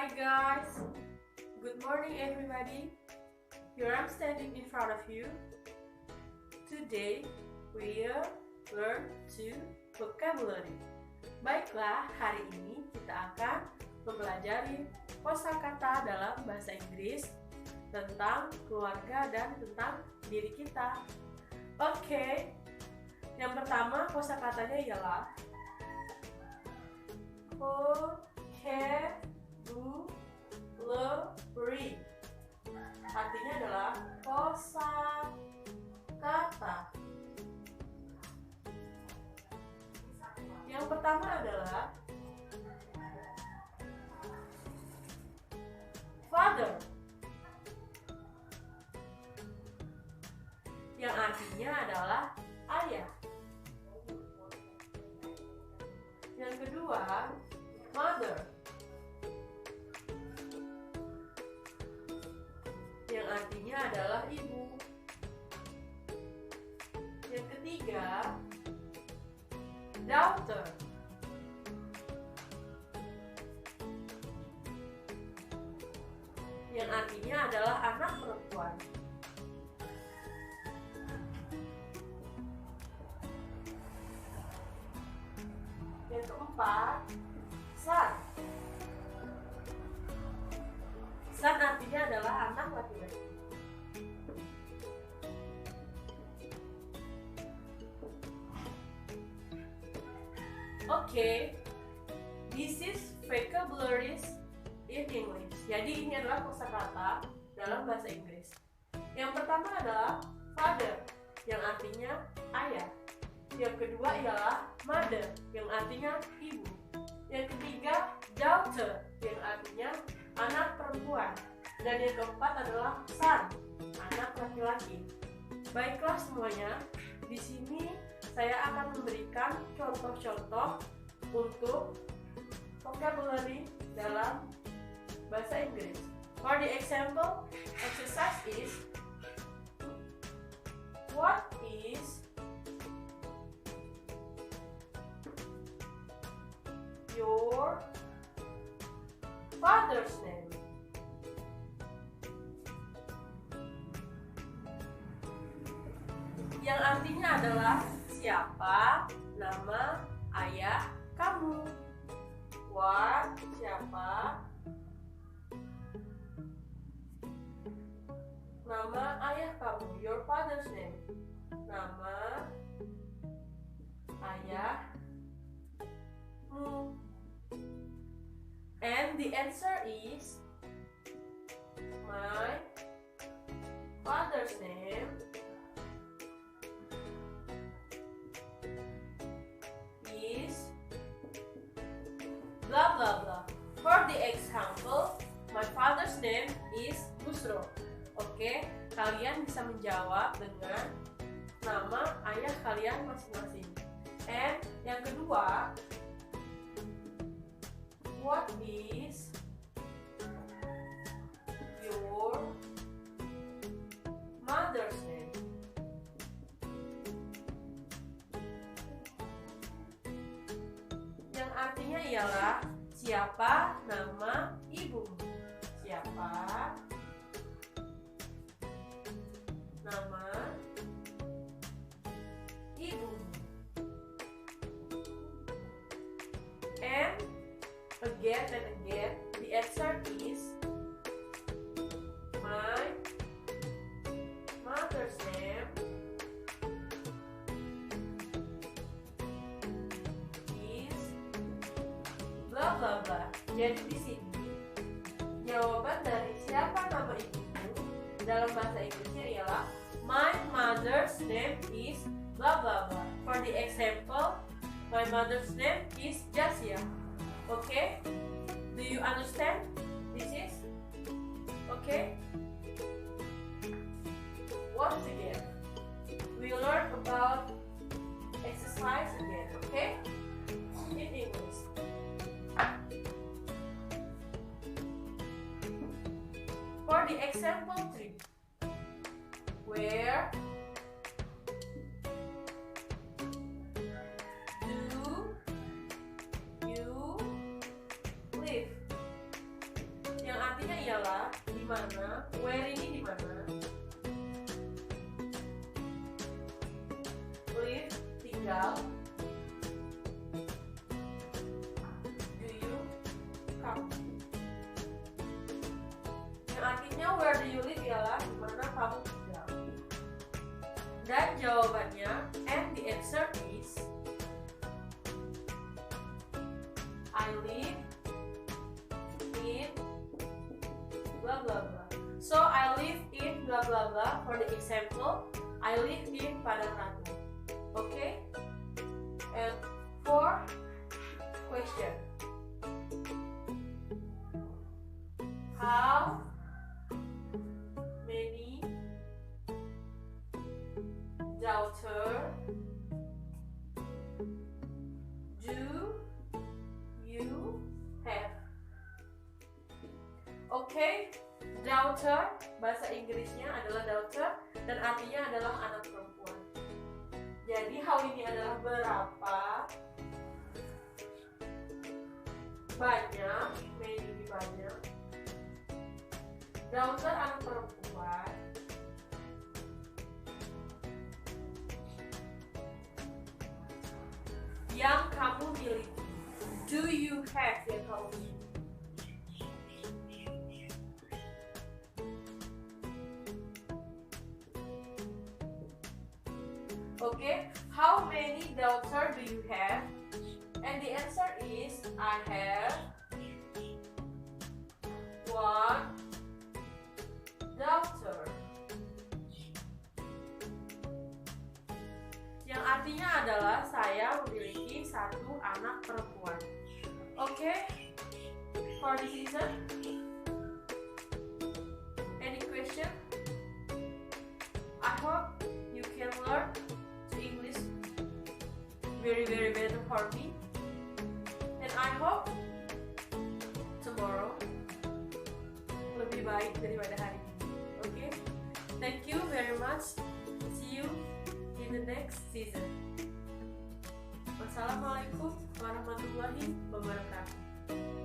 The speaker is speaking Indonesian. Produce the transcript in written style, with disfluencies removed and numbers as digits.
Hi guys, good morning everybody. Here I'm standing in front of you. Today we'll learn two vocabulary. Baiklah, hari ini kita akan mempelajari kosakata dalam bahasa Inggris tentang keluarga dan tentang diri kita. Oke, yang pertama kosakatanya ialah vocabulary. Artinya adalah kosakata. Yang pertama adalah father, yang artinya adalah ayah. Yang kedua, mother, yang artinya adalah ibu. Yang ketiga, daughter, yang artinya adalah anak perempuan. Yang keempat, son. Son artinya adalah anak laki-laki. Oke, this is vocabularies in English. Jadi ini adalah kosakata dalam bahasa Inggris. Yang pertama adalah father, yang artinya ayah. Yang kedua ialah mother, yang artinya ibu. Yang ketiga, daughter, yang artinya anak perempuan. Dan yang keempat adalah son, anak laki-laki. Baiklah semuanya, di sini saya akan memberikan contoh-contoh untuk vocabulary dalam bahasa Inggris. For the example, exercise is, what is your father's name? Yang artinya adalah siapa nama ayah kamu. What, siapa nama ayah kamu. Your father's name, nama ayahmu. And the answer is, my father's name is blah blah blah. For the example, my father's name is Busro. Oke, kalian bisa menjawab dengan nama ayah kalian masing-masing. And yang kedua, what is your mother's name? Yang artinya ialah siapa nama ibumu. Siapa nama ibumu. And again and again, the answer is, my mother's name is blah blah blah. Jadi di sini jawaban dari siapa nama ibumu dalam bahasa Inggrisnya ialah, my mother's name is blah blah blah. For the example, my mother's name is Jasia. Okay? Do you understand? This is okay? Once again, we learn about exercise again, okay? In English. For the example 3, where do you live? mana? Where ini di mana? Live, tinggal. Do you, kamu. Yang artinya where do you live ialah di mana kamu tinggal. Dan jawabannya, and the answer is I live in blah blah blah. So I live in blah blah blah. For the example, I live in Padang Ratu. Okay? And for question, how many daughter do you have? Okay, daughter bahasa Inggrisnya adalah daughter dan artinya adalah anak perempuan. Jadi how ini adalah berapa banyak, many banyak, daughter anak perempuan yang kamu miliki. Do you have yang kamu miliki? Okay, how many daughter do you have? And the answer is I have one daughter. Yang artinya adalah saya memiliki satu anak perempuan. Okay, for this reason, any question? I hope you can learn English very better for me, and I hope tomorrow lebih baik daripada hari ini. Okay, thank you very much. See you in the next season. Wassalamualaikum warahmatullahi wabarakatuh.